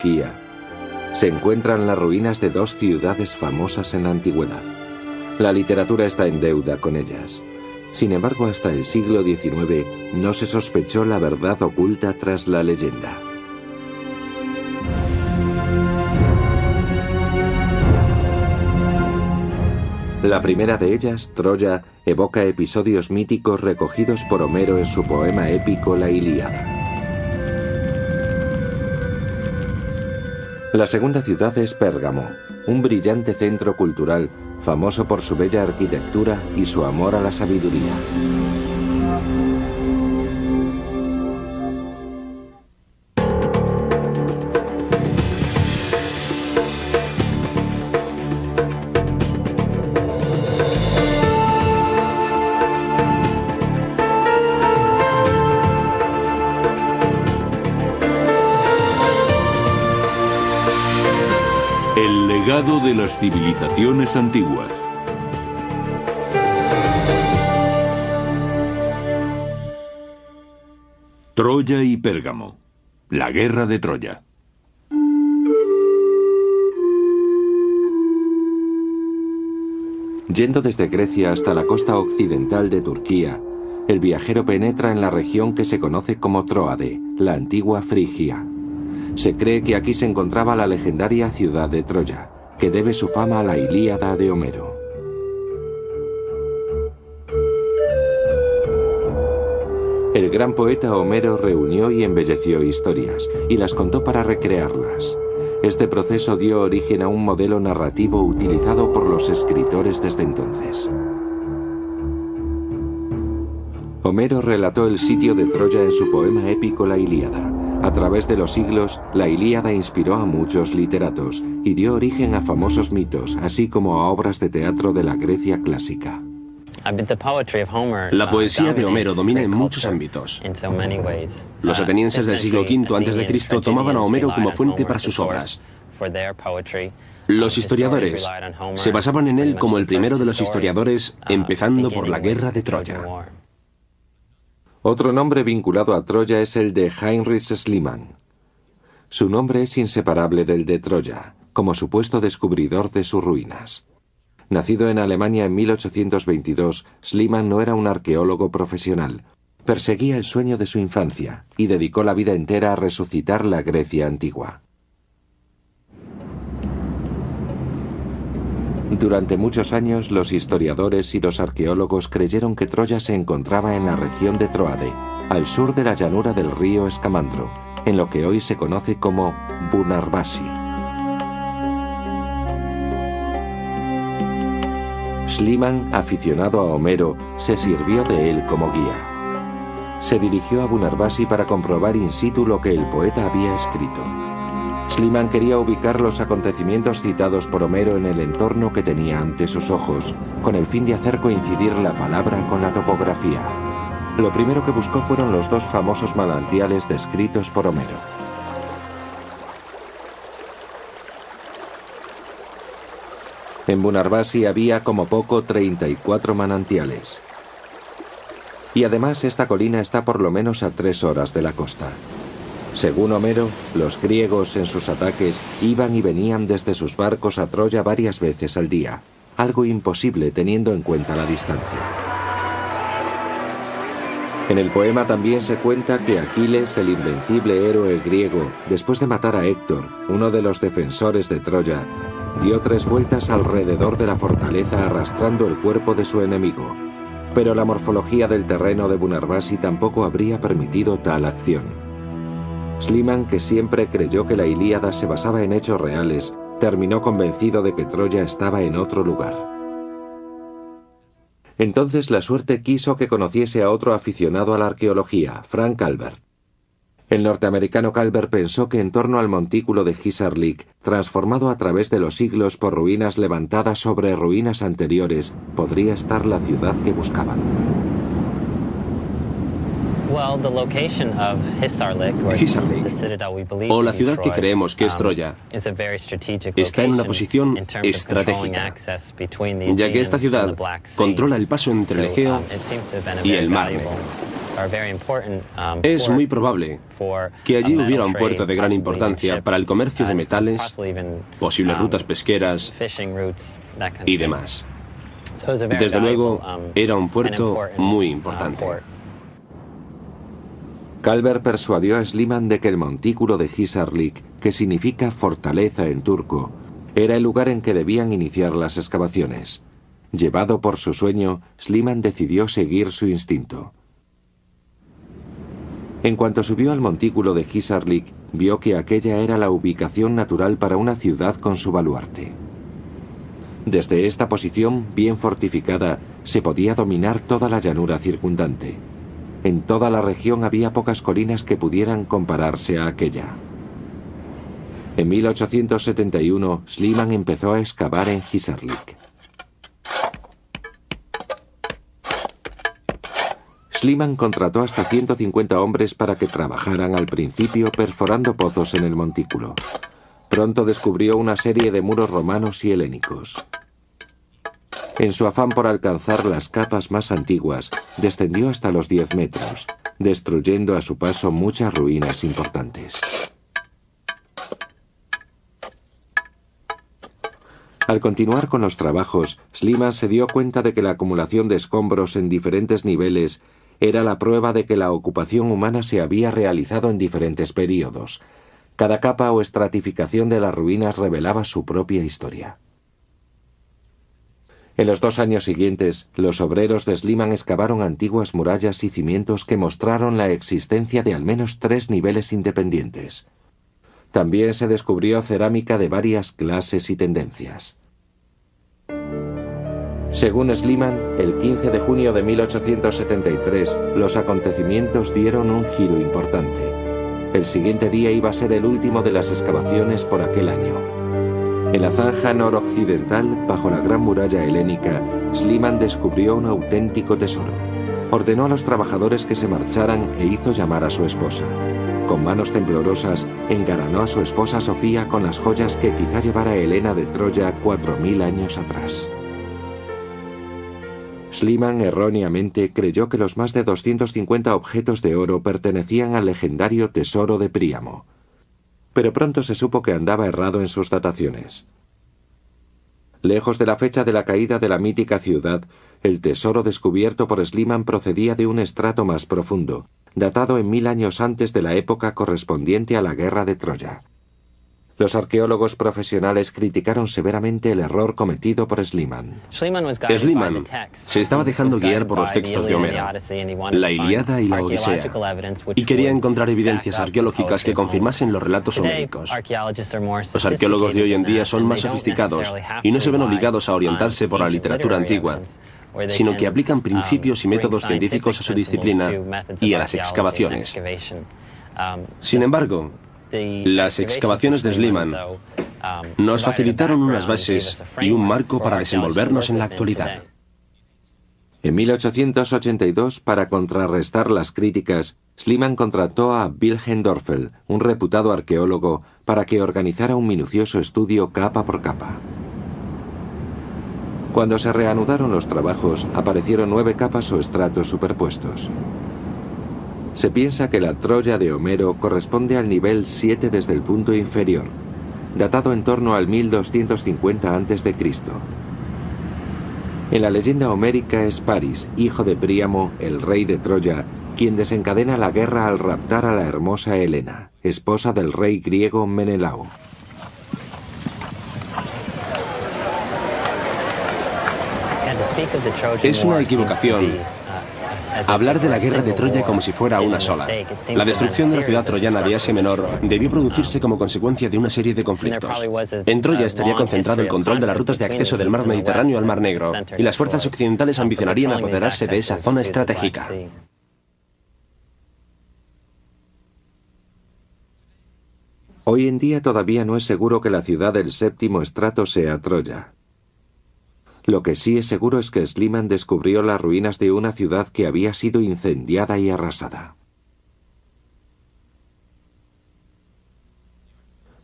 Turquía, se encuentran las ruinas de dos ciudades famosas en la antigüedad. La literatura está en deuda con ellas. Sin embargo, hasta el siglo XIX no se sospechó la verdad oculta tras la leyenda. La primera de ellas, Troya, evoca episodios míticos recogidos por Homero en su poema épico La Ilíada. La segunda ciudad es Pérgamo, un brillante centro cultural famoso por su bella arquitectura y su amor a la sabiduría. El legado de las civilizaciones antiguas. Troya y Pérgamo. La guerra de Troya. Yendo desde Grecia hasta la costa occidental de Turquía, el viajero penetra en la región que se conoce como Tróade, la antigua Frigia. Se cree que aquí se encontraba la legendaria ciudad de Troya, que debe su fama a la Ilíada de Homero. El gran poeta Homero reunió y embelleció historias, y las contó para recrearlas. Este proceso dio origen a un modelo narrativo utilizado por los escritores desde entonces. Homero relató el sitio de Troya en su poema épico La Ilíada. A través de los siglos, la Ilíada inspiró a muchos literatos y dio origen a famosos mitos, así como a obras de teatro de la Grecia clásica. La poesía de Homero domina en muchos ámbitos. Los atenienses del siglo V a.C. tomaban a Homero como fuente para sus obras. Los historiadores se basaban en él como el primero de los historiadores, empezando por la guerra de Troya. Otro nombre vinculado a Troya es el de Heinrich Schliemann. Su nombre es inseparable del de Troya, como supuesto descubridor de sus ruinas. Nacido en Alemania en 1822, Schliemann no era un arqueólogo profesional. Perseguía el sueño de su infancia y dedicó la vida entera a resucitar la Grecia antigua. Durante muchos años, los historiadores y los arqueólogos creyeron que Troya se encontraba en la región de Tróade, al sur de la llanura del río Escamandro, en lo que hoy se conoce como Bunarbasi. Schliemann, aficionado a Homero, se sirvió de él como guía. Se dirigió a Bunarbasi para comprobar in situ lo que el poeta había escrito. Schliemann quería ubicar los acontecimientos citados por Homero en el entorno que tenía ante sus ojos, con el fin de hacer coincidir la palabra con la topografía. Lo primero que buscó fueron los dos famosos manantiales descritos por Homero. En Bunarbasi había como poco 34 manantiales. Y además esta colina está por lo menos a 3 horas de la costa. Según Homero, los griegos en sus ataques iban y venían desde sus barcos a Troya varias veces al día, algo imposible teniendo en cuenta la distancia. En el poema también se cuenta que Aquiles, el invencible héroe griego, después de matar a Héctor, uno de los defensores de Troya, dio 3 vueltas alrededor de la fortaleza arrastrando el cuerpo de su enemigo. Pero la morfología del terreno de Bunarbasi tampoco habría permitido tal acción. Schliemann, que siempre creyó que la Ilíada se basaba en hechos reales, terminó convencido de que Troya estaba en otro lugar. Entonces la suerte quiso que conociese a otro aficionado a la arqueología, Frank Calvert. El norteamericano Calvert pensó que en torno al montículo de Hisarlik, transformado a través de los siglos por ruinas levantadas sobre ruinas anteriores, podría estar la ciudad que buscaban. Hisarlik, o la ciudad que creemos que es Troya, está en una posición estratégica, ya que esta ciudad controla el paso entre el Egeo y el Mar Negro. Es muy probable que allí hubiera un puerto de gran importancia para el comercio de metales, posibles rutas pesqueras y demás. Desde luego, era un puerto muy importante. Calvert persuadió a Schliemann de que el montículo de Hisarlik, que significa fortaleza en turco, era el lugar en que debían iniciar las excavaciones. Llevado por su sueño, Schliemann decidió seguir su instinto. En cuanto subió al montículo de Hisarlik, vio que aquella era la ubicación natural para una ciudad con su baluarte. Desde esta posición, bien fortificada, se podía dominar toda la llanura circundante. En toda la región había pocas colinas que pudieran compararse a aquella. En 1871, Schliemann empezó a excavar en Hisarlik. Schliemann contrató hasta 150 hombres para que trabajaran al principio perforando pozos en el montículo. Pronto descubrió una serie de muros romanos y helénicos. En su afán por alcanzar las capas más antiguas, descendió hasta los 10 metros, destruyendo a su paso muchas ruinas importantes. Al continuar con los trabajos, Schliemann se dio cuenta de que la acumulación de escombros en diferentes niveles era la prueba de que la ocupación humana se había realizado en diferentes períodos. Cada capa o estratificación de las ruinas revelaba su propia historia. En los 2 años siguientes, los obreros de Schliemann excavaron antiguas murallas y cimientos que mostraron la existencia de al menos 3 niveles independientes. También se descubrió cerámica de varias clases y tendencias. Según Schliemann, el 15 de junio de 1873, los acontecimientos dieron un giro importante. El siguiente día iba a ser el último de las excavaciones por aquel año. En la zanja noroccidental, bajo la gran muralla helénica, Schliemann descubrió un auténtico tesoro. Ordenó a los trabajadores que se marcharan e hizo llamar a su esposa. Con manos temblorosas, engalanó a su esposa Sofía con las joyas que quizá llevara Helena de Troya 4000 años atrás. Schliemann erróneamente creyó que los más de 250 objetos de oro pertenecían al legendario tesoro de Príamo. Pero pronto se supo que andaba errado en sus dataciones. Lejos de la fecha de la caída de la mítica ciudad, el tesoro descubierto por Schliemann procedía de un estrato más profundo, datado en 1000 años antes de la época correspondiente a la guerra de Troya. Los arqueólogos profesionales criticaron severamente el error cometido por Schliemann. Schliemann se estaba dejando guiar por los textos de Homero, la Ilíada y la Odisea, y quería encontrar evidencias arqueológicas que confirmasen los relatos homéricos. Los arqueólogos de hoy en día son más sofisticados y no se ven obligados a orientarse por la literatura antigua, sino que aplican principios y métodos científicos a su disciplina y a las excavaciones. Sin embargo, las excavaciones de Schliemann nos facilitaron unas bases y un marco para desenvolvernos en la actualidad. En 1882, para contrarrestar las críticas, Schliemann contrató a Wilhelm Dörfel, un reputado arqueólogo, para que organizara un minucioso estudio capa por capa. Cuando se reanudaron los trabajos, aparecieron 9 capas o estratos superpuestos. Se piensa que la Troya de Homero corresponde al nivel 7 desde el punto inferior, datado en torno al 1250 a.C. En la leyenda homérica es Paris, hijo de Príamo, el rey de Troya, quien desencadena la guerra al raptar a la hermosa Helena, esposa del rey griego Menelao. Es una equivocación hablar de la guerra de Troya como si fuera una sola. La destrucción de la ciudad troyana de Asia Menor debió producirse como consecuencia de una serie de conflictos. En Troya estaría concentrado el control de las rutas de acceso del mar Mediterráneo al mar Negro, y las fuerzas occidentales ambicionarían apoderarse de esa zona estratégica. Hoy en día todavía no es seguro que la ciudad del séptimo estrato sea Troya. Lo que sí es seguro es que Schliemann descubrió las ruinas de una ciudad que había sido incendiada y arrasada.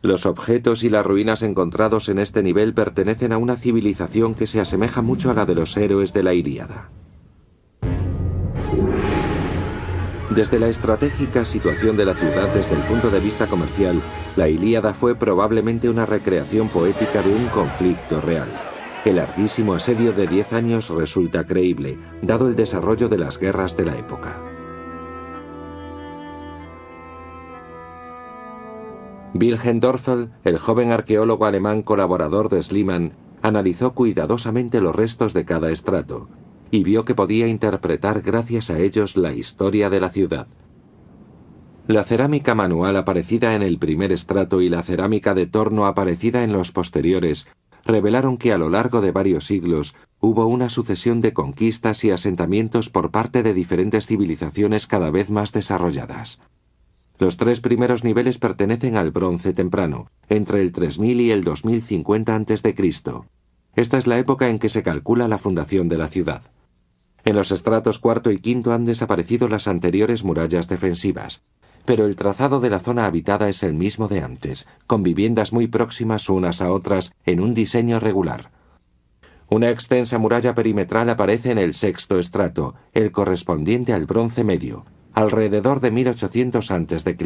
Los objetos y las ruinas encontrados en este nivel pertenecen a una civilización que se asemeja mucho a la de los héroes de la Ilíada. Desde la estratégica situación de la ciudad desde el punto de vista comercial, la Ilíada fue probablemente una recreación poética de un conflicto real. El larguísimo asedio de 10 años resulta creíble, dado el desarrollo de las guerras de la época. Wilhelm Dörfel, el joven arqueólogo alemán colaborador de Schliemann, analizó cuidadosamente los restos de cada estrato y vio que podía interpretar gracias a ellos la historia de la ciudad. La cerámica manual aparecida en el primer estrato y la cerámica de torno aparecida en los posteriores revelaron que a lo largo de varios siglos hubo una sucesión de conquistas y asentamientos por parte de diferentes civilizaciones cada vez más desarrolladas. Los 3 primeros niveles pertenecen al bronce temprano, entre el 3000 y el 2050 a.C. Esta es la época en que se calcula la fundación de la ciudad. En los estratos cuarto y quinto han desaparecido las anteriores murallas defensivas, pero el trazado de la zona habitada es el mismo de antes, con viviendas muy próximas unas a otras en un diseño regular. Una extensa muralla perimetral aparece en el sexto estrato, el correspondiente al bronce medio, alrededor de 1800 a.C.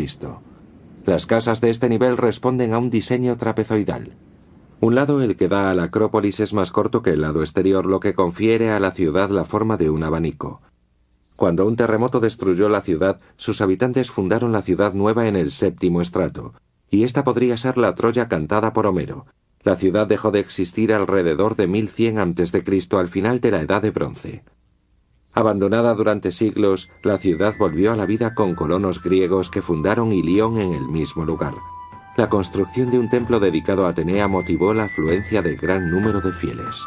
Las casas de este nivel responden a un diseño trapezoidal. Un lado, el que da a la Acrópolis, es más corto que el lado exterior, lo que confiere a la ciudad la forma de un abanico. Cuando un terremoto destruyó la ciudad, sus habitantes fundaron la ciudad nueva en el séptimo estrato, y esta podría ser la Troya cantada por Homero. La ciudad dejó de existir alrededor de 1100 a.C. al final de la Edad de Bronce. Abandonada durante siglos, la ciudad volvió a la vida con colonos griegos que fundaron Ilión en el mismo lugar. La construcción de un templo dedicado a Atenea motivó la afluencia de gran número de fieles.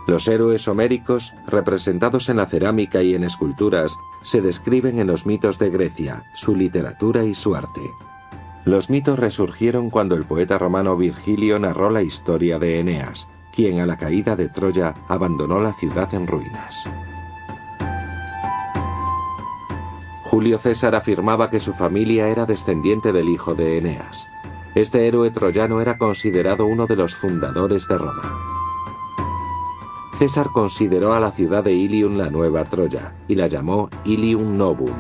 Los héroes homéricos, representados en la cerámica y en esculturas, se describen en los mitos de Grecia, su literatura y su arte. Los mitos resurgieron cuando el poeta romano Virgilio narró la historia de Eneas, quien a la caída de Troya abandonó la ciudad en ruinas. Julio César afirmaba que su familia era descendiente del hijo de Eneas. Este héroe troyano era considerado uno de los fundadores de Roma. César consideró a la ciudad de Ilium la nueva Troya y la llamó Ilium Novum.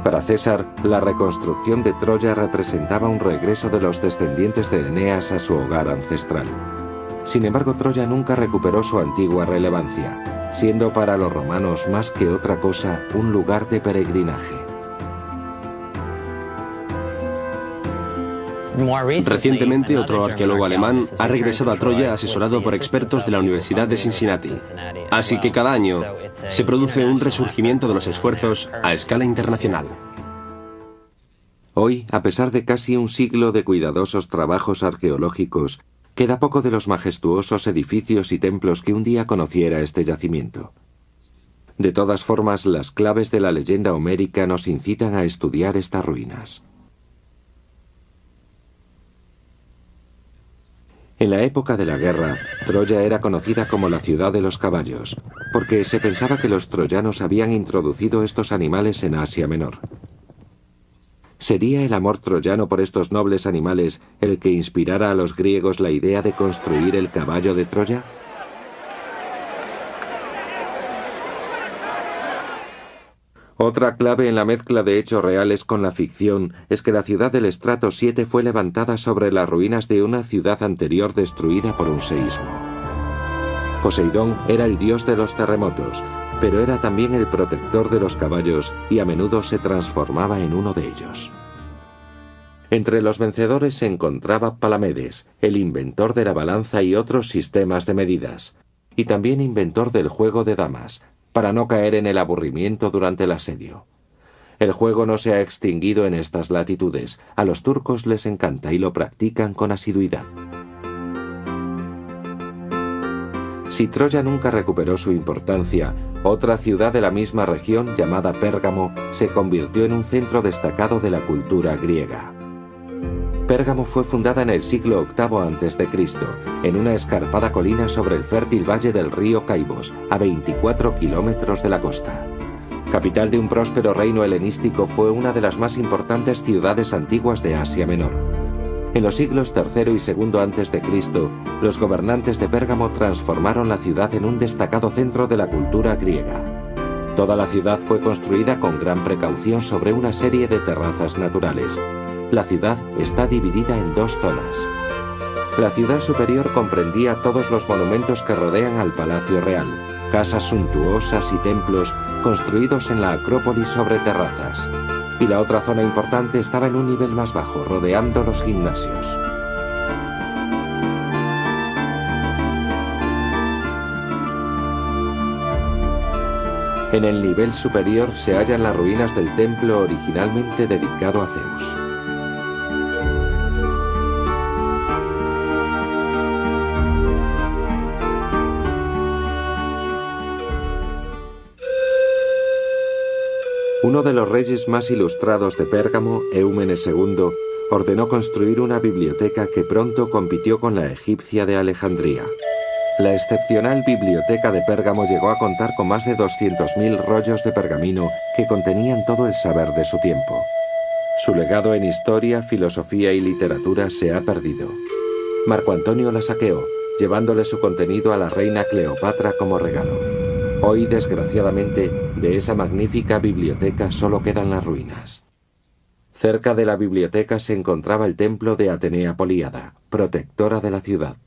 Para César, la reconstrucción de Troya representaba un regreso de los descendientes de Eneas a su hogar ancestral. Sin embargo, Troya nunca recuperó su antigua relevancia, siendo para los romanos más que otra cosa un lugar de peregrinaje. Recientemente, otro arqueólogo alemán ha regresado a Troya asesorado por expertos de la Universidad de Cincinnati. Así que cada año se produce un resurgimiento de los esfuerzos a escala internacional. Hoy, a pesar de casi un siglo de cuidadosos trabajos arqueológicos, queda poco de los majestuosos edificios y templos que un día conociera este yacimiento. De todas formas, las claves de la leyenda homérica nos incitan a estudiar estas ruinas. En la época de la guerra, Troya era conocida como la ciudad de los caballos, porque se pensaba que los troyanos habían introducido estos animales en Asia Menor. ¿Sería el amor troyano por estos nobles animales el que inspirara a los griegos la idea de construir el caballo de Troya? Otra clave en la mezcla de hechos reales con la ficción es que la ciudad del estrato 7 fue levantada sobre las ruinas de una ciudad anterior destruida por un seísmo. Poseidón era el dios de los terremotos, pero era también el protector de los caballos y a menudo se transformaba en uno de ellos. Entre los vencedores se encontraba Palamedes, el inventor de la balanza y otros sistemas de medidas, y también inventor del juego de damas, para no caer en el aburrimiento durante el asedio. El juego no se ha extinguido en estas latitudes, a los turcos les encanta y lo practican con asiduidad. Si Troya nunca recuperó su importancia, otra ciudad de la misma región, llamada Pérgamo, se convirtió en un centro destacado de la cultura griega. Pérgamo fue fundada en el siglo VIII a.C., en una escarpada colina sobre el fértil valle del río Caibos, a 24 kilómetros de la costa. Capital de un próspero reino helenístico, fue una de las más importantes ciudades antiguas de Asia Menor. En los siglos III y II a.C., los gobernantes de Pérgamo transformaron la ciudad en un destacado centro de la cultura griega. Toda la ciudad fue construida con gran precaución sobre una serie de terrazas naturales. La ciudad está dividida en dos zonas. La ciudad superior comprendía todos los monumentos que rodean al Palacio Real, casas suntuosas y templos construidos en la Acrópolis sobre terrazas. Y la otra zona importante estaba en un nivel más bajo, rodeando los gimnasios. En el nivel superior se hallan las ruinas del templo originalmente dedicado a Zeus. Uno de los reyes más ilustrados de Pérgamo, Eumenes II, ordenó construir una biblioteca que pronto compitió con la egipcia de Alejandría. La excepcional biblioteca de Pérgamo llegó a contar con más de 200.000 rollos de pergamino que contenían todo el saber de su tiempo. Su legado en historia, filosofía y literatura se ha perdido. Marco Antonio la saqueó, llevándole su contenido a la reina Cleopatra como regalo. Hoy, desgraciadamente, de esa magnífica biblioteca solo quedan las ruinas. Cerca de la biblioteca se encontraba el templo de Atenea Políada, protectora de la ciudad.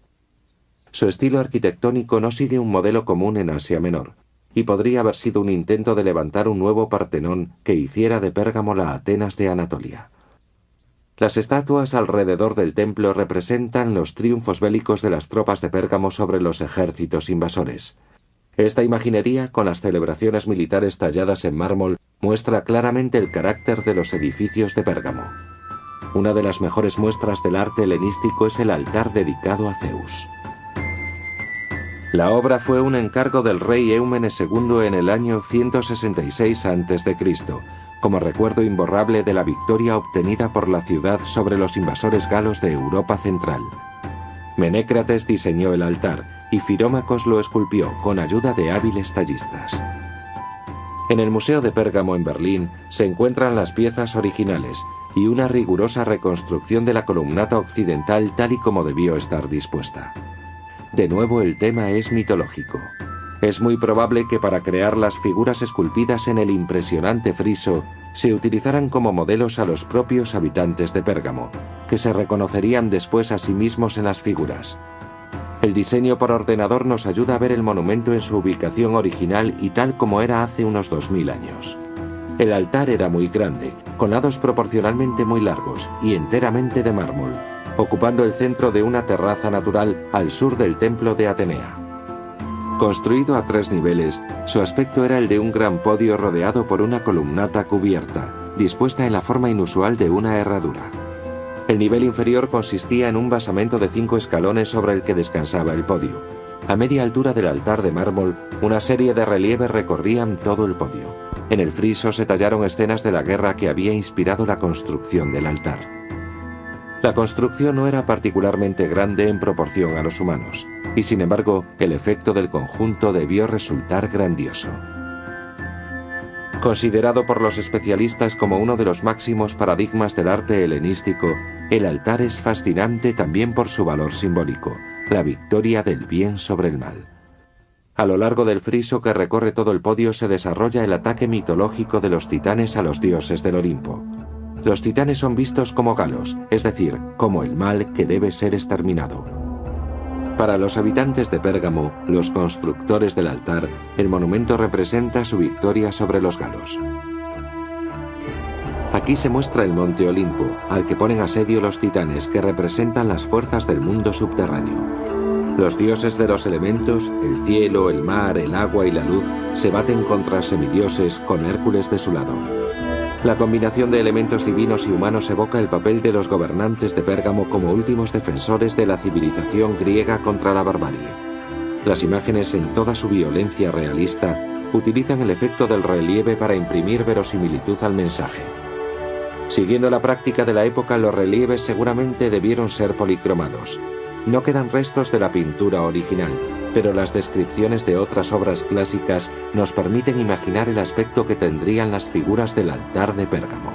Su estilo arquitectónico no sigue un modelo común en Asia Menor, y podría haber sido un intento de levantar un nuevo Partenón que hiciera de Pérgamo la Atenas de Anatolia. Las estatuas alrededor del templo representan los triunfos bélicos de las tropas de Pérgamo sobre los ejércitos invasores. Esta imaginería, con las celebraciones militares talladas en mármol, muestra claramente el carácter de los edificios de Pérgamo. Una de las mejores muestras del arte helenístico es el altar dedicado a Zeus. La obra fue un encargo del rey Eumenes II en el año 166 a.C., como recuerdo imborrable de la victoria obtenida por la ciudad sobre los invasores galos de Europa Central. Menécrates diseñó el altar y Firómacos lo esculpió con ayuda de hábiles tallistas. En el Museo de Pérgamo en Berlín se encuentran las piezas originales y una rigurosa reconstrucción de la columnata occidental tal y como debió estar dispuesta. De nuevo el tema es mitológico. Es muy probable que para crear las figuras esculpidas en el impresionante friso se utilizaran como modelos a los propios habitantes de Pérgamo, que se reconocerían después a sí mismos en las figuras. El diseño por ordenador nos ayuda a ver el monumento en su ubicación original y tal como era hace unos 2000 años. El altar era muy grande, con lados proporcionalmente muy largos y enteramente de mármol, ocupando el centro de una terraza natural al sur del templo de Atenea. Construido a 3 niveles, su aspecto era el de un gran podio rodeado por una columnata cubierta, dispuesta en la forma inusual de una herradura. El nivel inferior consistía en un basamento de 5 escalones sobre el que descansaba el podio. A media altura del altar de mármol, una serie de relieves recorrían todo el podio. En el friso se tallaron escenas de la guerra que había inspirado la construcción del altar. La construcción no era particularmente grande en proporción a los humanos, y sin embargo, el efecto del conjunto debió resultar grandioso. Considerado por los especialistas como uno de los máximos paradigmas del arte helenístico, el altar es fascinante también por su valor simbólico, la victoria del bien sobre el mal. A lo largo del friso que recorre todo el podio se desarrolla el ataque mitológico de los titanes a los dioses del Olimpo. Los titanes son vistos como galos, es decir, como el mal que debe ser exterminado. Para los habitantes de Pérgamo, los constructores del altar, el monumento representa su victoria sobre los galos. Aquí se muestra el monte Olimpo, al que ponen asedio los titanes que representan las fuerzas del mundo subterráneo. Los dioses de los elementos, el cielo, el mar, el agua y la luz, se baten contra semidioses con Hércules de su lado. La combinación de elementos divinos y humanos evoca el papel de los gobernantes de Pérgamo como últimos defensores de la civilización griega contra la barbarie. Las imágenes, en toda su violencia realista, utilizan el efecto del relieve para imprimir verosimilitud al mensaje. Siguiendo la práctica de la época, los relieves seguramente debieron ser policromados. No quedan restos de la pintura original, pero las descripciones de otras obras clásicas nos permiten imaginar el aspecto que tendrían las figuras del altar de Pérgamo.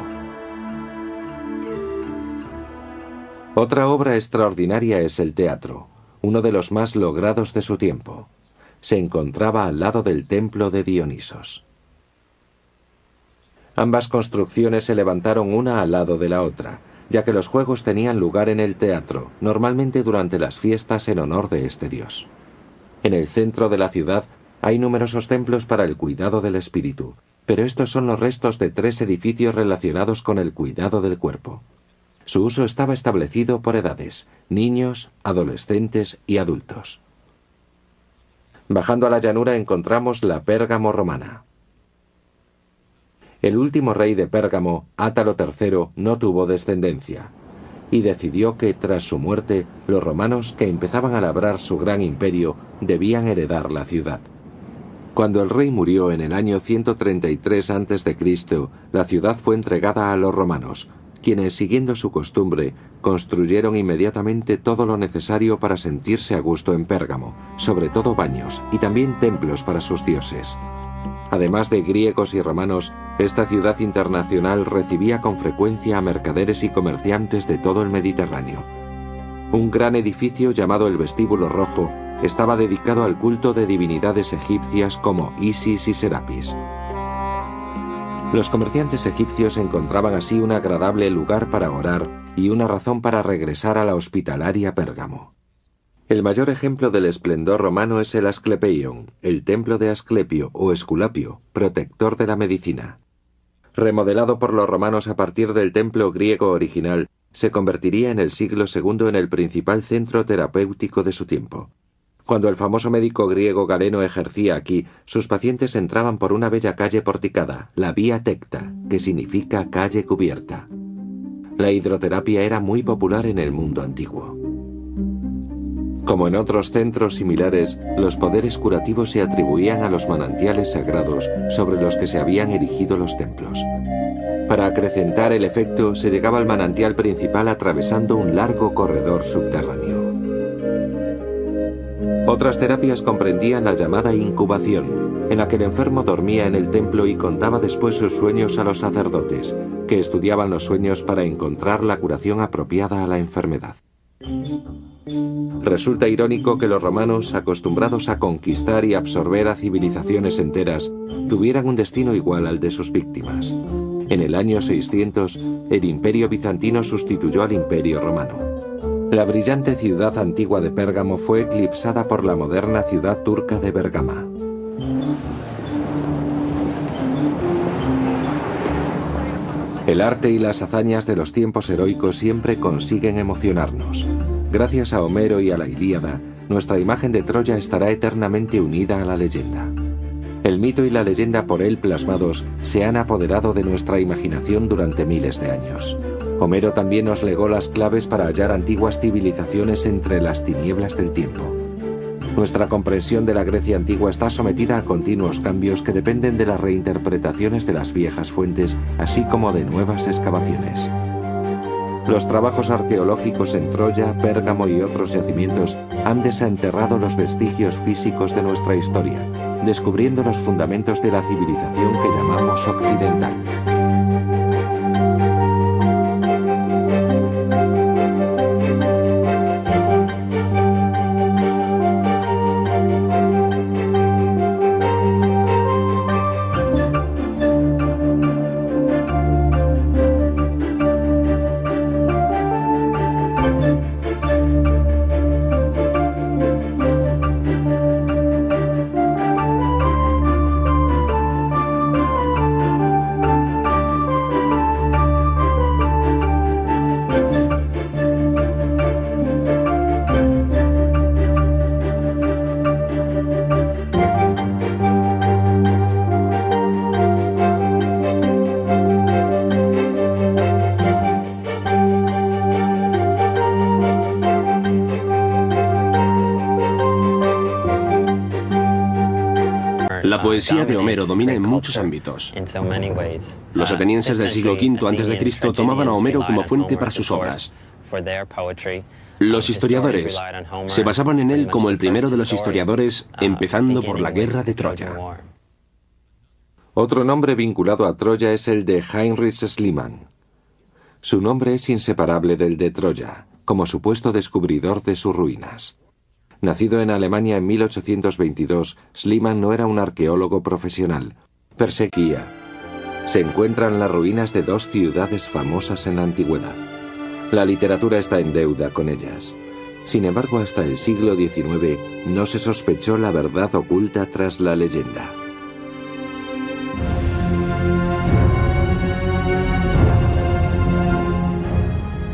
Otra obra extraordinaria es el teatro, uno de los más logrados de su tiempo. Se encontraba al lado del templo de Dionisos. Ambas construcciones se levantaron una al lado de la otra, ya que los juegos tenían lugar en el teatro, normalmente durante las fiestas en honor de este dios. En el centro de la ciudad hay numerosos templos para el cuidado del espíritu, pero estos son los restos de 3 edificios relacionados con el cuidado del cuerpo. Su uso estaba establecido por edades: niños, adolescentes y adultos. Bajando a la llanura encontramos la Pérgamo romana. El último rey de Pérgamo, Átalo III, no tuvo descendencia, y decidió que, tras su muerte, los romanos, que empezaban a labrar su gran imperio, debían heredar la ciudad. Cuando el rey murió en el año 133 a.C., la ciudad fue entregada a los romanos, quienes, siguiendo su costumbre, construyeron inmediatamente todo lo necesario para sentirse a gusto en Pérgamo, sobre todo baños y también templos para sus dioses. Además de griegos y romanos, esta ciudad internacional recibía con frecuencia a mercaderes y comerciantes de todo el Mediterráneo. Un gran edificio llamado el Vestíbulo Rojo estaba dedicado al culto de divinidades egipcias como Isis y Serapis. Los comerciantes egipcios encontraban así un agradable lugar para orar y una razón para regresar a la hospitalaria Pérgamo. El mayor ejemplo del esplendor romano es el Asclepeion, el templo de Asclepio o Esculapio, protector de la medicina. Remodelado por los romanos a partir del templo griego original, se convertiría en el siglo II en el principal centro terapéutico de su tiempo. Cuando el famoso médico griego Galeno ejercía aquí, sus pacientes entraban por una bella calle porticada, la Vía Tecta, que significa calle cubierta. La hidroterapia era muy popular en el mundo antiguo. Como en otros centros similares, los poderes curativos se atribuían a los manantiales sagrados sobre los que se habían erigido los templos. Para acrecentar el efecto, se llegaba al manantial principal atravesando un largo corredor subterráneo. Otras terapias comprendían la llamada incubación, en la que el enfermo dormía en el templo y contaba después sus sueños a los sacerdotes, que estudiaban los sueños para encontrar la curación apropiada a la enfermedad. Resulta irónico que los romanos, acostumbrados a conquistar y absorber a civilizaciones enteras, tuvieran un destino igual al de sus víctimas. En el año 600, el Imperio bizantino sustituyó al Imperio romano. La brillante ciudad antigua de Pérgamo fue eclipsada por la moderna ciudad turca de Bergama. El arte y las hazañas de los tiempos heroicos siempre consiguen emocionarnos. Gracias a Homero y a la Ilíada, nuestra imagen de Troya estará eternamente unida a la leyenda. El mito y la leyenda por él plasmados se han apoderado de nuestra imaginación durante miles de años. Homero también nos legó las claves para hallar antiguas civilizaciones entre las tinieblas del tiempo. Nuestra comprensión de la Grecia antigua está sometida a continuos cambios que dependen de las reinterpretaciones de las viejas fuentes, así como de nuevas excavaciones. Los trabajos arqueológicos en Troya, Pérgamo y otros yacimientos han desenterrado los vestigios físicos de nuestra historia, descubriendo los fundamentos de la civilización que llamamos occidental. La poesía de Homero domina en muchos ámbitos. Los atenienses del siglo V a.C. tomaban a Homero como fuente para sus obras. Los historiadores se basaban en él como el primero de los historiadores, empezando por la guerra de Troya. Otro nombre vinculado a Troya es el de Heinrich Schliemann. Su nombre es inseparable del de Troya, como supuesto descubridor de sus ruinas. Nacido en Alemania en 1822, Schliemann no era un arqueólogo profesional. Perseguía. Se encuentran las ruinas de dos ciudades famosas en la antigüedad. La literatura está en deuda con ellas. Sin embargo, hasta el siglo XIX no se sospechó la verdad oculta tras la leyenda.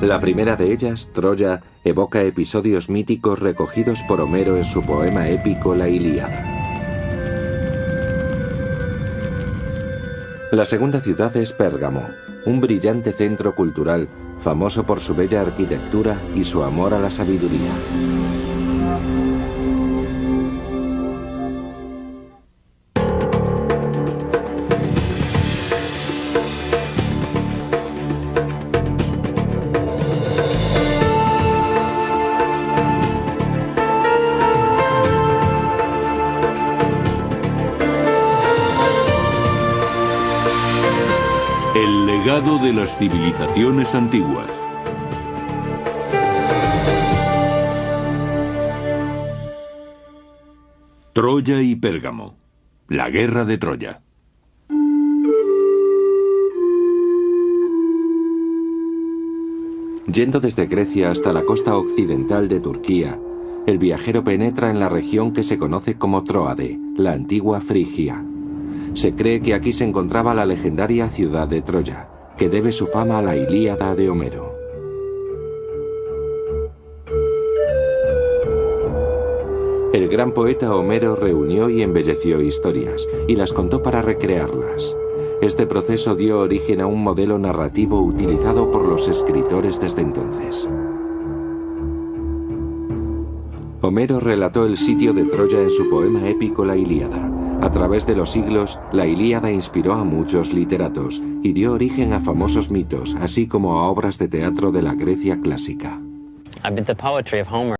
La primera de ellas, Troya, evoca episodios míticos recogidos por Homero en su poema épico La Ilíada. La segunda ciudad es Pérgamo, un brillante centro cultural, famoso por su bella arquitectura y su amor a la sabiduría. El legado de las civilizaciones antiguas. Troya y Pérgamo. La guerra de Troya. Yendo desde Grecia hasta la costa occidental de Turquía, el viajero penetra en la región que se conoce como Tróade, la antigua Frigia. Se cree que aquí se encontraba la legendaria ciudad de Troya, que debe su fama a la Ilíada de Homero. El gran poeta Homero reunió y embelleció historias, y las contó para recrearlas. Este proceso dio origen a un modelo narrativo utilizado por los escritores desde entonces. Homero relató el sitio de Troya en su poema épico La Ilíada. A través de los siglos, la Ilíada inspiró a muchos literatos y dio origen a famosos mitos, así como a obras de teatro de la Grecia clásica.